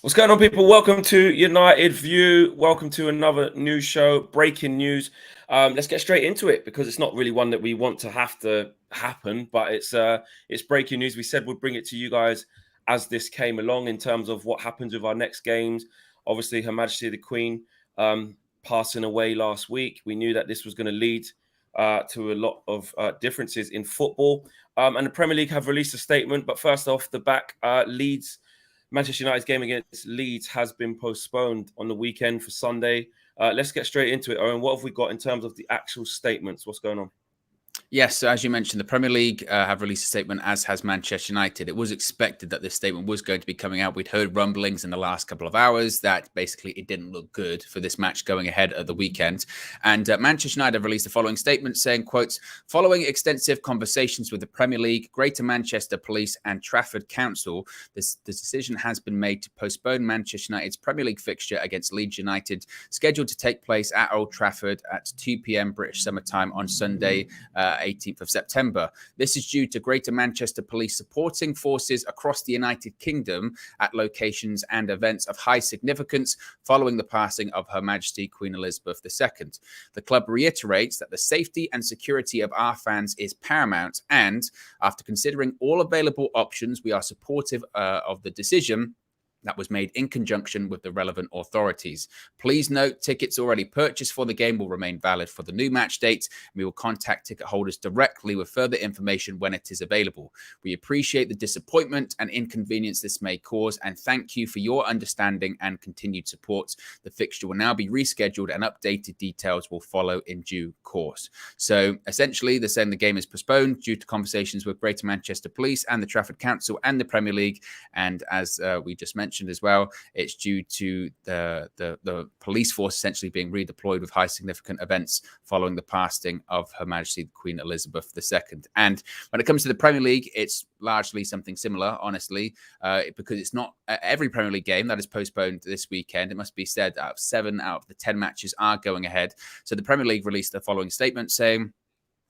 What's going on, people? Welcome to United View. Welcome to another news show, breaking news. Let's get straight into it because it's not really one that we want to have to happen, but it's breaking news. We said we'd bring it to you guys as this came along in terms of what happens with our next games. Obviously, Her Majesty the Queen passing away last week. We knew that this was going to lead to a lot of differences in football, and the Premier League have released a statement. But first off the back, Leeds. Manchester United's game against Leeds has been postponed on the weekend for Sunday. Let's get straight into it, Owen. What have we got in terms of the actual statements? What's going on? Yes, so as you mentioned, the Premier League have released a statement, as has Manchester United. It was expected that this statement was going to be coming out. We'd heard rumblings in the last couple of hours that basically it didn't look good for this match going ahead at the weekend. And Manchester United have released the following statement saying, quote, following extensive conversations with the Premier League, Greater Manchester Police and Trafford Council, the decision has been made to postpone Manchester United's Premier League fixture against Leeds United, scheduled to take place at Old Trafford at 2 p.m. British Summer Time on Sunday, 18th of September. This is due to Greater Manchester Police supporting forces across the United Kingdom at locations and events of high significance following the passing of Her Majesty Queen Elizabeth II. The club reiterates that the safety and security of our fans is paramount, and after considering all available options, we are supportive of the decision that was made in conjunction with the relevant authorities. Please note, tickets already purchased for the game will remain valid for the new match date. We will contact ticket holders directly with further information when it is available. We appreciate the disappointment and inconvenience this may cause, and thank you for your understanding and continued support. The fixture will now be rescheduled and updated details will follow in due course. So essentially, they're saying the game is postponed due to conversations with Greater Manchester Police and the Trafford Council and the Premier League. And as we just mentioned as well, it's due to the police force essentially being redeployed with high significant events following the passing of Her Majesty Queen Elizabeth II. And when it comes to the Premier League, it's largely something similar, honestly, because it's not every Premier League game that is postponed this weekend. It must be said that 7 out of the 10 matches are going ahead. So the Premier League released the following statement saying,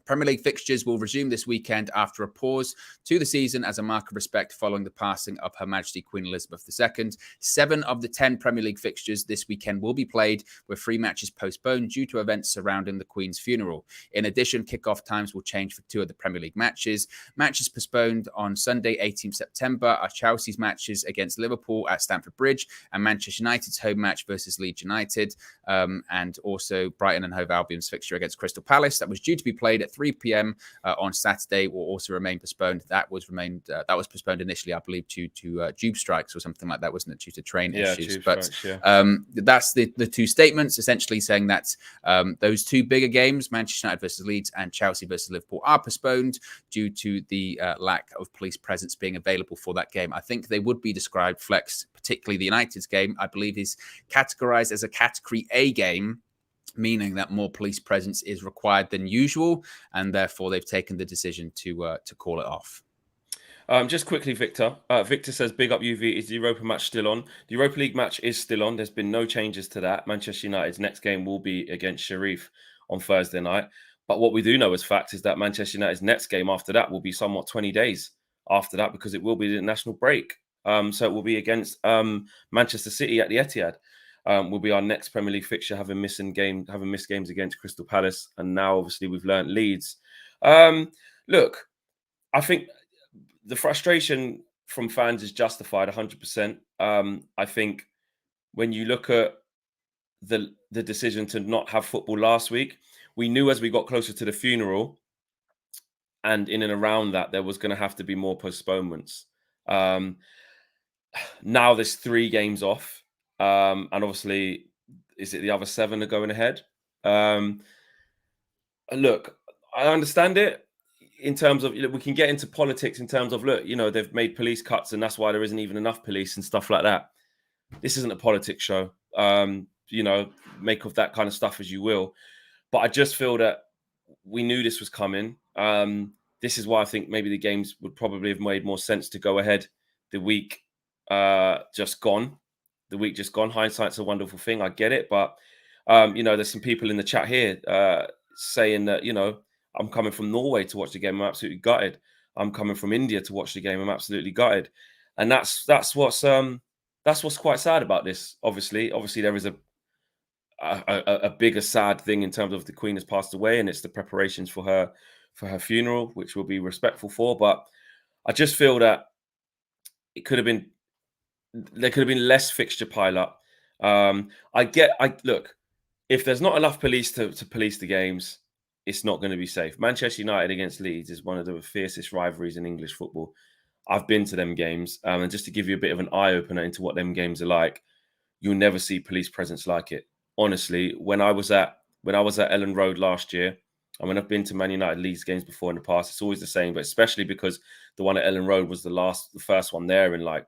Premier League fixtures will resume this weekend after a pause to the season as a mark of respect following the passing of Her Majesty Queen Elizabeth II. 7 of the 10 Premier League fixtures this weekend will be played, with 3 matches postponed due to events surrounding the Queen's funeral. In addition, kickoff times will change for 2 of the Premier League matches. Matches postponed on Sunday, 18th September are Chelsea's matches against Liverpool at Stamford Bridge and Manchester United's home match versus Leeds United, and also Brighton and Hove Albion's fixture against Crystal Palace that was due to be played at 3 p.m. On Saturday will also remain postponed. That was postponed initially, I believe, due to tube strikes or something like that, wasn't it? Due to train issues. But strikes, that's the 2 statements essentially saying that those 2 bigger games, Manchester United versus Leeds and Chelsea versus Liverpool, are postponed due to the lack of police presence being available for that game. I think they would be described, Flex, particularly the United's game, I believe is categorized as a Category A game, meaning that more police presence is required than usual, and therefore they've taken the decision to call it off. Just quickly, Victor. Victor says, big up UV. Is the Europa match still on? The Europa League match is still on. There's been no changes to that. Manchester United's next game will be against Sheriff on Thursday night. But what we do know as fact is that Manchester United's next game after that will be somewhat 20 days after that, because it will be the national break. So it will be against Manchester City at the Etihad. Will be our next Premier League fixture, having missed games against Crystal Palace, and now obviously we've learnt Leeds. Look, I think the frustration from fans is justified 100%. I think when you look at the decision to not have football last week, we knew as we got closer to the funeral and in and around that, there was going to have to be more postponements. Now there's 3 games off. And obviously, is it the other 7 are going ahead? Look, I understand it in terms of, we can get into politics in terms of, look, they've made police cuts and that's why there isn't even enough police and stuff like that. This isn't a politics show. Make of that kind of stuff as you will. But I just feel that we knew this was coming. This is why I think maybe the games would probably have made more sense to go ahead the week just gone. The week just gone. Hindsight's a wonderful thing. I get it. But, there's some people in the chat here saying that, I'm coming from Norway to watch the game. I'm absolutely gutted. I'm coming from India to watch the game. I'm absolutely gutted. And that's what's that's what's quite sad about this. Obviously, there is a bigger sad thing in terms of the Queen has passed away, and it's the preparations for her funeral, which we'll be respectful for. But I just feel that it could have been there could have been less fixture pile up. I look, if there's not enough police to police the games, it's not going to be safe. Manchester United against Leeds is one of the fiercest rivalries in English football. I've been to them games, and just to give you a bit of an eye opener into what them games are like, you'll never see police presence like it. Honestly, when I was at Ellen Road last year, I mean, I've been to Man United Leeds games before in the past. It's always the same, but especially because the one at Ellen Road was the first one there in like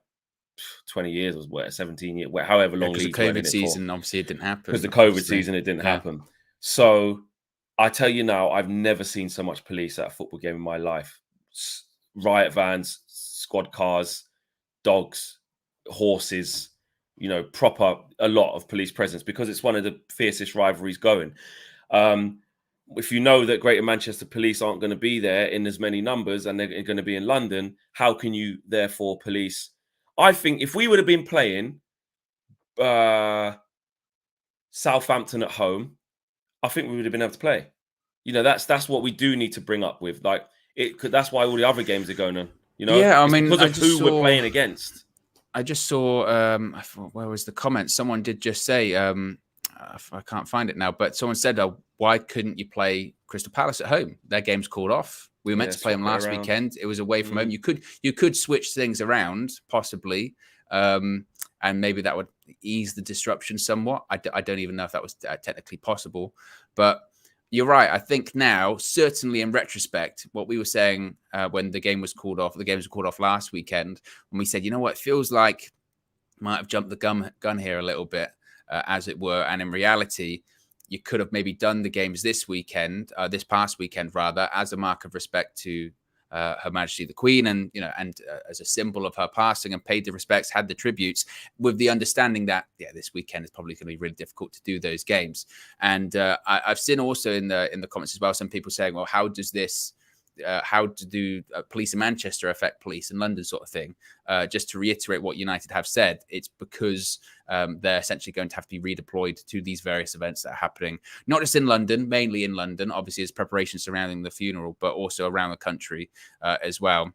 20 years, or what, 17 years, however long because the Leeds went in COVID it season, for. obviously, it didn't happen. Because the COVID season, it didn't happen. So I tell you now, I've never seen so much police at a football game in my life. Riot vans, squad cars, dogs, horses, proper, a lot of police presence, because it's one of the fiercest rivalries going. If you know that Greater Manchester Police aren't going to be there in as many numbers and they're going to be in London, how can you therefore police? I think if we would have been playing Southampton at home, I think we would have been able to play. That's what we do need to bring up with, like, that's why all the other games are going on. Yeah, I mean, because of who we're playing against. I just saw, where was the comment? Someone did just say, I can't find it now, but someone said, why couldn't you play Crystal Palace at home? Their game's called off. We were meant to play them last weekend. It was away from home. You could switch things around, possibly, and maybe that would ease the disruption somewhat. I don't even know if that was technically possible, but you're right. I think now, certainly in retrospect, what we were saying when the games were called off last weekend, when we said, you know what, it feels like might have jumped the gun here a little bit, as it were. And in reality, you could have maybe done the games this past weekend rather, as a mark of respect to Her Majesty the Queen, and as a symbol of her passing, and paid the respects, had the tributes, with the understanding that this weekend is probably going to be really difficult to do those games. And I've seen also in the comments as well some people saying, well, how does this how do police in Manchester affect police in London, sort of thing? Just to reiterate what United have said, it's because they're essentially going to have to be redeployed to these various events that are happening, not just in London, mainly in London, obviously, as preparation surrounding the funeral, but also around the country as well.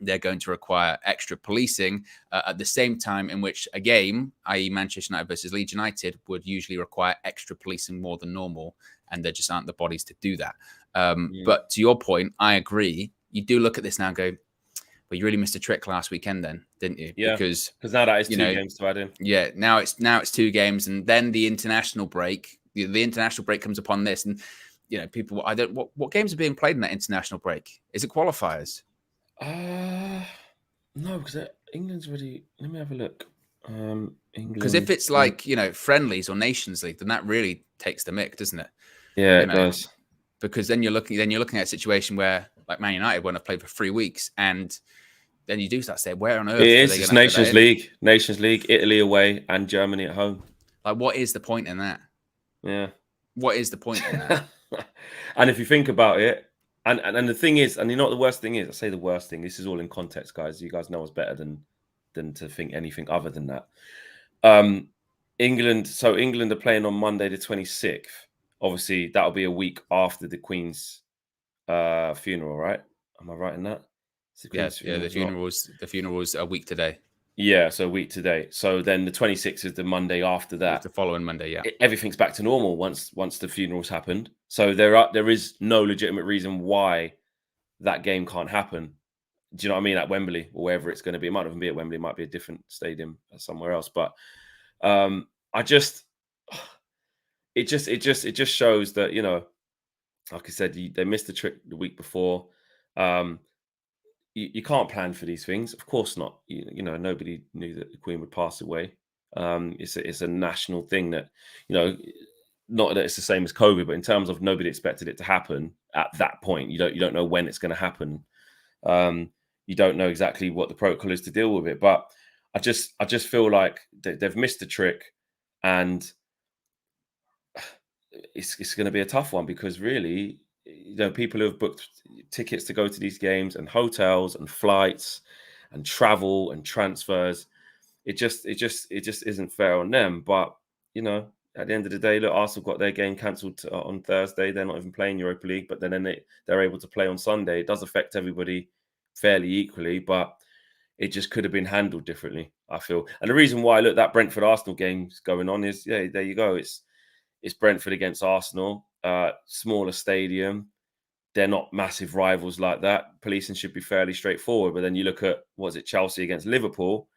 They're going to require extra policing at the same time in which a game, i.e. Manchester United versus Leeds United, would usually require extra policing more than normal, and there just aren't the bodies to do that. But to your point, I agree. You do look at this now and go, well, you really missed a trick last weekend then, didn't you? Yeah, because now that is two games to add in. Yeah, now it's 2 games, and then the international break. The international break comes upon this, and people, what games are being played in that international break? Is it qualifiers? No, because England's already. Let me have a look. England. Because if it's like friendlies or Nations League, then that really takes the mick, doesn't it? Yeah, it does. Because then you're looking at a situation where, like, Man United won't have played for 3 weeks, and then you do start saying, where on earth? It's Nations League, Italy away and Germany at home. Like, what is the point in that? Yeah, what is the point in that? And if you think about it. And the thing is, and you know what the worst thing is? I say the worst thing. This is all in context, guys. You guys know us better than to think anything other than that. England are playing on Monday the 26th. Obviously, that'll be a week after the Queen's funeral, right? Am I right in that? The funeral's a week today. Yeah, so a week today. So then the 26th is the Monday after that. It's the following Monday, yeah. Everything's back to normal once the funeral's happened. So there is no legitimate reason why that game can't happen. Do you know what I mean? At Wembley or wherever it's going to be. It might not even be at Wembley. It might be a different stadium somewhere else. But it just shows that, like I said, they missed the trick the week before. You can't plan for these things. Of course not. Nobody knew that the Queen would pass away. It's a national thing that, not that it's the same as COVID, but in terms of nobody expected it to happen at that point. You don't know when it's going to happen. You don't know exactly what the protocol is to deal with it. But I just feel like they've missed the trick, and it's going to be a tough one, because really, people who have booked tickets to go to these games, and hotels and flights and travel and transfers, it just isn't fair on them. But you know, at the end of the day, look, Arsenal got their game cancelled on Thursday. They're not even playing Europa League, but then they're able to play on Sunday. It does affect everybody fairly equally, but it just could have been handled differently, I feel. And the reason why, look, that Brentford Arsenal game's going on is, yeah, there you go. It's Brentford against Arsenal, smaller stadium. They're not massive rivals like that. Policing should be fairly straightforward. But then you look at, was it Chelsea against Liverpool?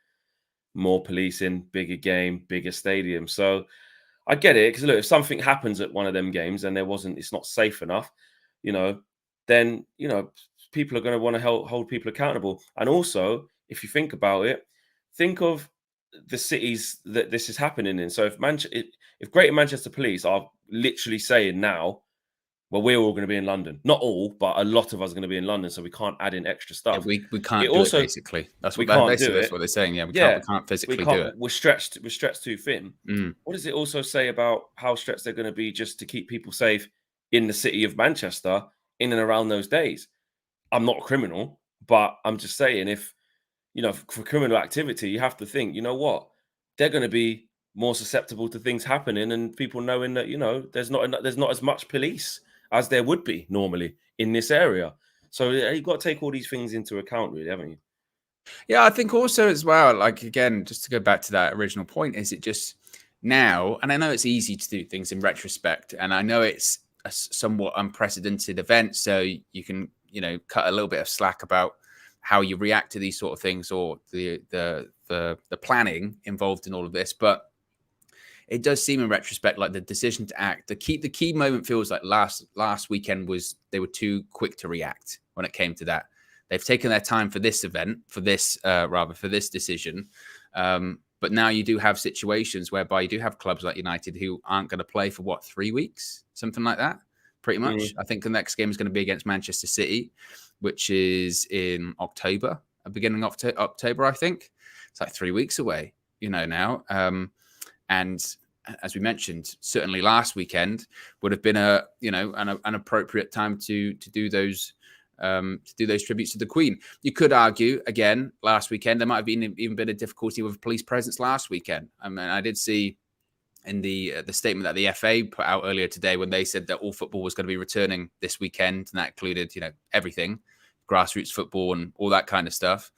More policing, bigger game, bigger stadium. So I get it, because look, if something happens at one of them games and it's not safe enough, you know, then people are going to want to hold people accountable. And also, if you think about it, think of the cities that this is happening in. So if Greater Manchester Police are literally saying now, well, we're all going to be in London. Not all, but a lot of us are going to be in London, so we can't add in extra Yeah, stuff. we can't It do it, also basically. That's we what can't basically do that's it. what they're saying. Yeah, we Yeah, can't physically we do can't. it. We're stretched too thin. Mm. What does it also say about how stretched they're going to be just to keep people safe in the city of Manchester in and around those days? I'm not a criminal, but I'm just saying, if for criminal activity, you have to think, you know what, they're going to be more susceptible to things happening and people knowing that there's not as much police as there would be normally in this area. So you've got to take all these things into account, really, haven't you? Yeah, I think also as well, like, again, just to go back to that original point, is it just now, and I know it's easy to do things in retrospect, and I know it's a somewhat unprecedented event, so you can, cut a little bit of slack about how you react to these sort of things, or the planning involved in all of this. But it does seem in retrospect like the decision to act, the key moment feels like last weekend was they were too quick to react when it came to that. They've taken their time for this event, for this decision. But now you do have situations whereby you do have clubs like United who aren't going to play for 3 weeks, something like that, pretty much. I think the next game is going to be against Manchester City, which is in October, beginning of October, I think. It's like 3 weeks away, now. And as we mentioned, certainly last weekend would have been an appropriate time to do those tributes to the Queen. You could argue again last weekend there might have been even been a difficulty with police presence last weekend. I mean, I did see in the statement that the FA put out earlier today when they said that all football was going to be returning this weekend, and that included everything, grassroots football and all that kind of stuff.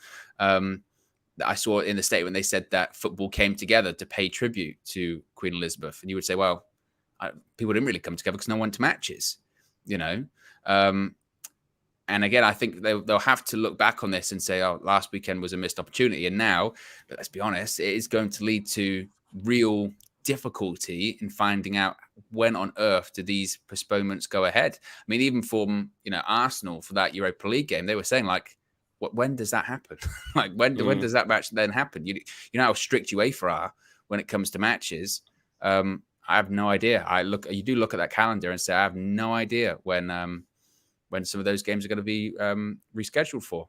I saw in the statement they said that football came together to pay tribute to Queen Elizabeth, and you would say, well, people didn't really come together because no one went to matches, and again, I think they'll have to look back on this and say, oh, last weekend was a missed opportunity. And now, but let's be honest, it is going to lead to real difficulty in finding out when on earth do these postponements go ahead. I mean, even from, Arsenal for that Europa League game, they were saying, like, when does that happen? Like, when does that match then happen? You know how strict UEFA are when it comes to matches. I have no idea. You do look at that calendar and say, I have no idea when some of those games are going to be rescheduled for.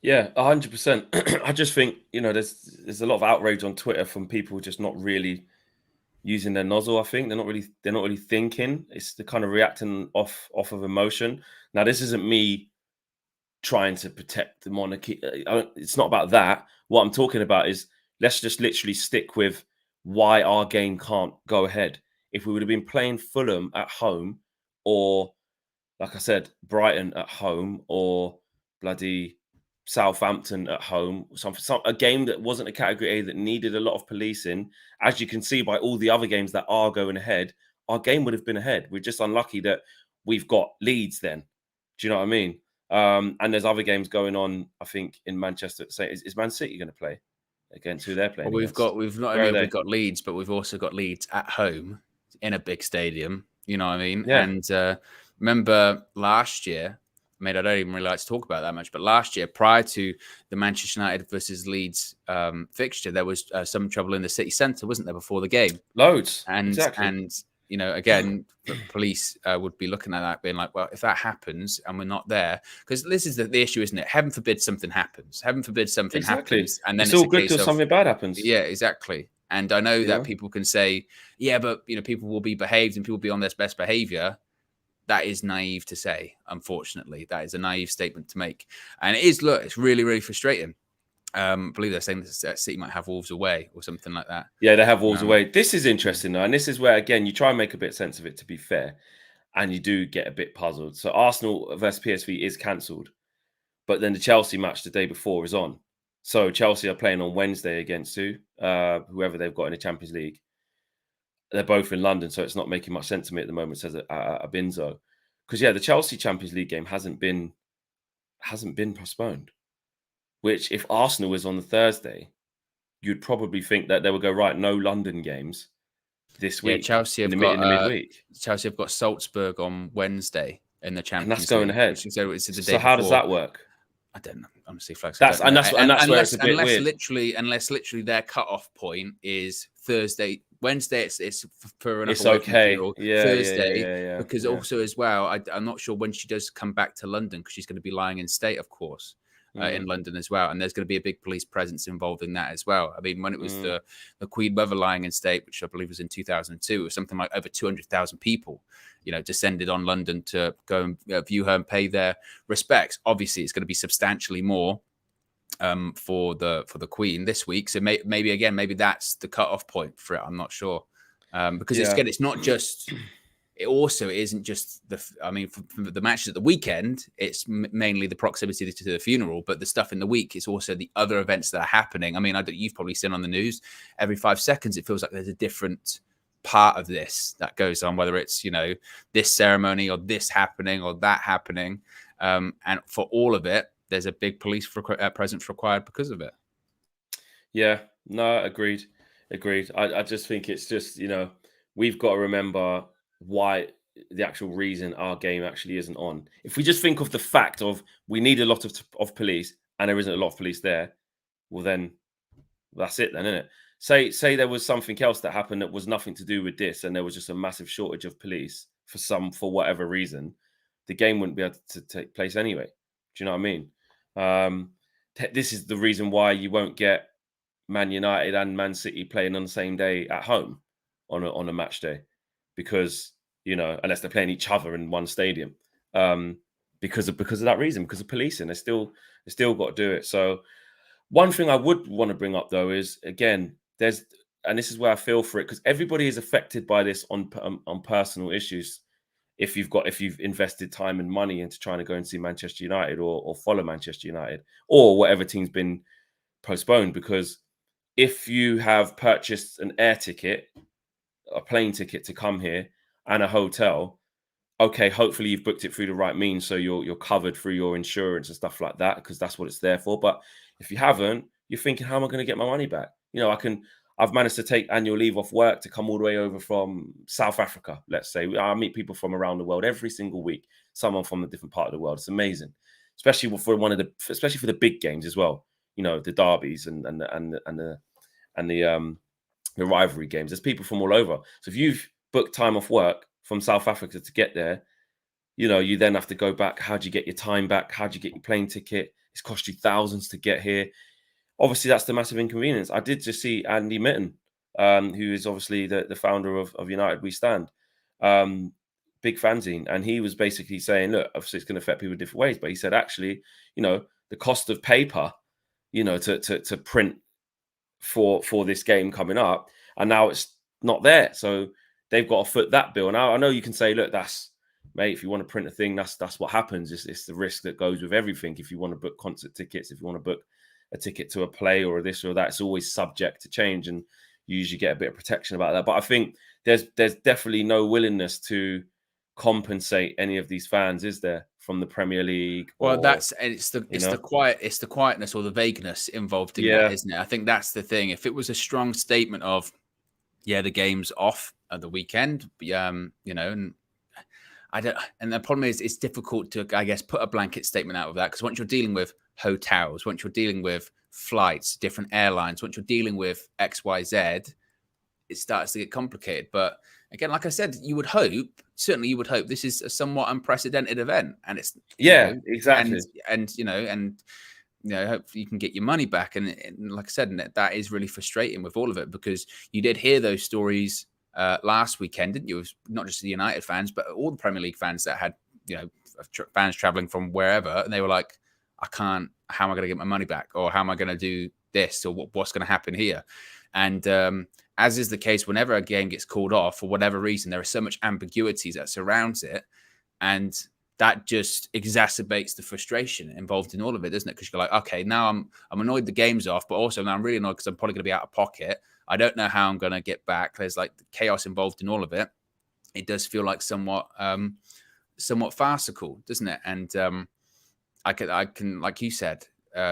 Yeah, 100%. I just think, there's a lot of outrage on Twitter from people just not really using their nozzle. I think they're not really thinking. It's the kind of reacting off of emotion. Now, this isn't me trying to protect the monarchy. It's not about that. What I'm talking about is, let's just literally stick with why our game can't go ahead. If we would have been playing Fulham at home, or like I said, Brighton at home, or bloody Southampton at home, a game that wasn't a Category A that needed a lot of policing, as you can see by all the other games that are going ahead, our game would have been ahead. We're just unlucky that we've got Leeds then. Do you know what I mean? And there's other games going on, I think, in Manchester. Say, is Man City going to play against who they're playing? Well, against? we've not only have we got Leeds, but we've also got Leeds at home in a big stadium. You know what I mean? Yeah. And remember last year, I mean, I don't even really like to talk about that much, but last year, prior to the Manchester United versus Leeds fixture, there was some trouble in the city centre, wasn't there, before the game? Loads. And Exactly. again, the police would be looking at that, being like, well, if that happens and we're not there, because this is the issue, isn't it? Heaven forbid something happens. Heaven forbid something happens. And then it's all a good case till of something bad happens. Yeah, exactly. And I know that people can say, yeah, but people will be behaved and people will be on their best behavior. That is naive to say, unfortunately. That is a naive statement to make. And it is, look, it's really, really frustrating. I believe they're saying that City might have Wolves away or something like that. Yeah, they have Wolves away. This is interesting though, and this is where again you try and make a bit of sense of it. To be fair, and you do get a bit puzzled. So Arsenal versus PSV is cancelled, but then the Chelsea match the day before is on. So Chelsea are playing on Wednesday against whoever they've got in the Champions League. They're both in London, so it's not making much sense to me at the moment. Says Abinzo, because yeah, the Chelsea Champions League game hasn't been postponed. Which, if Arsenal was on the Thursday, you'd probably think that they would go right. No London games this week. Chelsea have in got the midweek. Chelsea have got Salzburg on Wednesday in the Champions And that's going League, ahead. which is the day so before. how does that work? I don't know. Honestly, Flex. That's where it's a bit weird. Unless literally their cut-off point is Thursday, Wednesday. It's for another It's okay. Thursday, because also as well, I'm not sure when she does come back to London because she's going to be lying in state, of course. In London as well, and there's going to be a big police presence involved in that as well. I mean, when it was the Queen Mother lying in state, which I believe was in 2002, it was something like over 200,000 people, descended on London to go and view her and pay their respects. Obviously, it's going to be substantially more for the Queen this week. So maybe that's the cutoff point for it. I'm not sure because it's not just. It also isn't just for the matches at the weekend, it's mainly the proximity to the funeral, but the stuff in the week is also the other events that are happening. I mean, you've probably seen on the news, every 5 seconds, it feels like there's a different part of this that goes on, whether it's, this ceremony or this happening or that happening. And for all of it, there's a big police presence required because of it. Yeah, no, agreed. I just think it's just, we've got to remember why the actual reason our game actually isn't on. If we just think of the fact of we need a lot of police and there isn't a lot of police there, well then that's it then, isn't it? Say there was something else that happened that was nothing to do with this and there was just a massive shortage of police for whatever reason, the game wouldn't be able to take place anyway. Do you know what I mean? This is the reason why you won't get Man United and Man City playing on the same day at home on a match day. Because, unless they're playing each other in one stadium, because of that reason, because of policing, they still got to do it. So one thing I would want to bring up though is, again, and this is where I feel for it, because everybody is affected by this on personal issues. If you've invested time and money into trying to go and see Manchester United or follow Manchester United or whatever team's been postponed, because if you have purchased an air ticket, a plane ticket to come here and a hotel, okay, hopefully you've booked it through the right means, so you're covered through your insurance and stuff like that, because that's what it's there for. But if you haven't, you're thinking, how am I going to get my money back? I've managed to take annual leave off work to come all the way over from South Africa, let's say. I meet people from around the world every single week, someone from a different part of the world. It's amazing, especially for the big games as well. The derbies and the rivalry games. There's people from all over. So if you've booked time off work from South Africa to get there, you then have to go back. How do you get your time back? How do you get your plane ticket? It's cost you thousands to get here. Obviously, that's the massive inconvenience. I did just see Andy Mitten, who is obviously the founder of United We Stand, big fanzine. And he was basically saying, look, obviously it's going to affect people in different ways. But he said, actually, the cost of paper, to print for this game coming up, and now it's not there, so they've got to foot that bill. Now I know you can say, look, mate, if you want to print a thing, that's what happens. It's the risk that goes with everything. If you want to book concert tickets, if you want to book a ticket to a play or this or that, it's always subject to change, and you usually get a bit of protection about that. But I think there's definitely no willingness to compensate any of these fans, is there, from the Premier League? Well, it's the quietness or the vagueness involved in that, isn't it? I think that's the thing. If it was a strong statement of, the game's off at the weekend, and I don't. And the problem is, it's difficult to, I guess, put a blanket statement out of that, because once you're dealing with hotels, once you're dealing with flights, different airlines, once you're dealing with XYZ, it starts to get complicated. But again, like I said, you would hope this is a somewhat unprecedented event, and it's exactly, and hopefully you can get your money back. And like I said, that is really frustrating with all of it, because you did hear those stories last weekend, didn't you? It was not just the United fans, but all the Premier League fans that had fans traveling from wherever, and they were like, how am I going to get my money back? Or how am I going to do this? Or what's going to happen here? And as is the case, whenever a game gets called off for whatever reason, there is so much ambiguity that surrounds it. And that just exacerbates the frustration involved in all of it, doesn't it? Because you're like, okay, now I'm annoyed the game's off, but also now I'm really annoyed because I'm probably going to be out of pocket. I don't know how I'm going to get back. There's like the chaos involved in all of it. It does feel like somewhat farcical, doesn't it? And I can, like you said,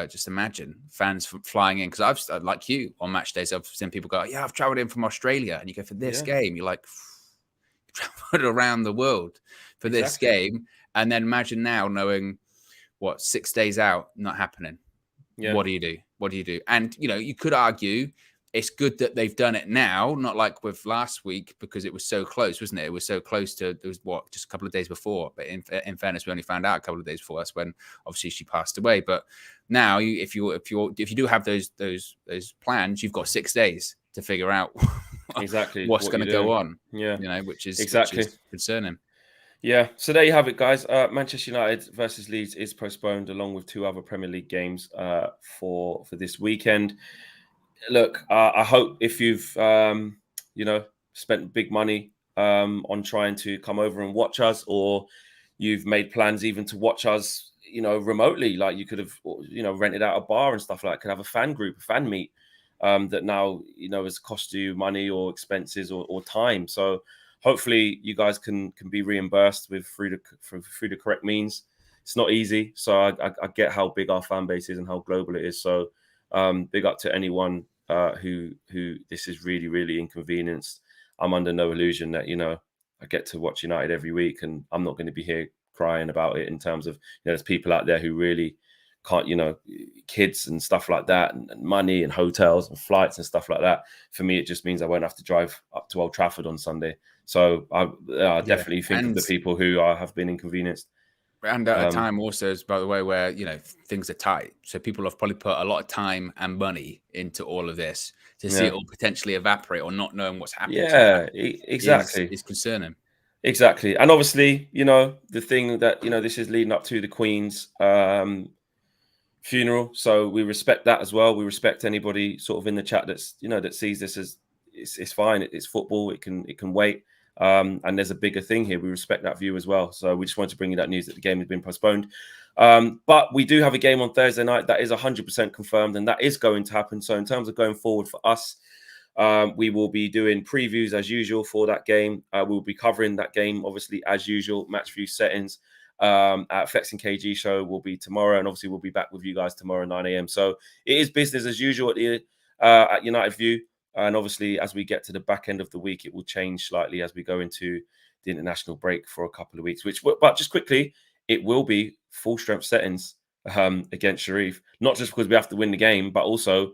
just imagine fans flying in, because I've, like you, on match days, I've seen people go, yeah, I've traveled in from Australia, and you go, for this game, you're like, traveled around the world for this game, and then imagine now knowing 6 days out, not happening. What do you do? And you could argue it's good that they've done it now, not like with last week, because it was so close, wasn't it? It was so close to, it was just a couple of days before. But in fairness, we only found out a couple of days before. That's when obviously she passed away. But now, if you do have those plans, you've got 6 days to figure out what's going to go on. Which is concerning. Yeah, so there you have it, guys. Manchester United versus Leeds is postponed, along with 2 other Premier League games for this weekend. Look, I hope if you've spent big money on trying to come over and watch us, or you've made plans even to watch us, remotely, like you could have, rented out a bar and stuff like that, could have a fan group, a fan meet that now, has cost you money or expenses or time. So hopefully you guys can be reimbursed through the correct means. It's not easy. So I get how big our fan base is and how global it is. So big up to anyone who this is really, really inconvenienced. I'm under no illusion that, I get to watch United every week, and I'm not going to be here crying about it, in terms of, there's people out there who really can't, kids and stuff like that, and money and hotels and flights and stuff like that. For me, it just means I won't have to drive up to Old Trafford on Sunday. So I definitely think of the people who have been inconvenienced. And at a time also, by the way, where, things are tight. So people have probably put a lot of time and money into all of this to see it all potentially evaporate, or not knowing what's happening. Yeah, exactly. Is concerning. Exactly. And obviously, the thing that, this is leading up to the Queen's funeral. So we respect that as well. We respect anybody sort of in the chat that's, that sees this as it's fine. It's football. It can wait. And there's a bigger thing here. We respect that view as well. So we just wanted to bring you that news that the game has been postponed. But we do have a game on Thursday night that is 100% confirmed, and that is going to happen. So in terms of going forward for us, we will be doing previews as usual for that game. We'll be covering that game, obviously, as usual. Match view settings at Flexing KG show will be tomorrow, and obviously we'll be back with you guys tomorrow at 9 a.m. So it is business as usual at United View. And obviously, as we get to the back end of the week, it will change slightly as we go into the international break for a couple of weeks. But just quickly, it will be full strength settings against Sheriff. Not just because we have to win the game, but also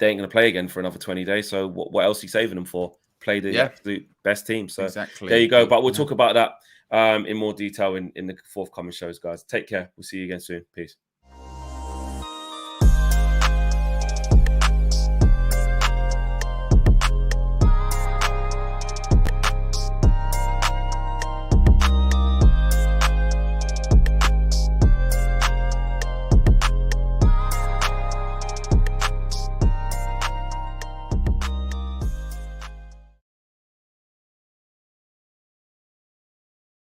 they ain't going to play again for another 20 days. So what else are you saving them for? Play the absolute best team. So there you go. But we'll talk about that in more detail in the forthcoming shows, guys. Take care. We'll see you again soon. Peace.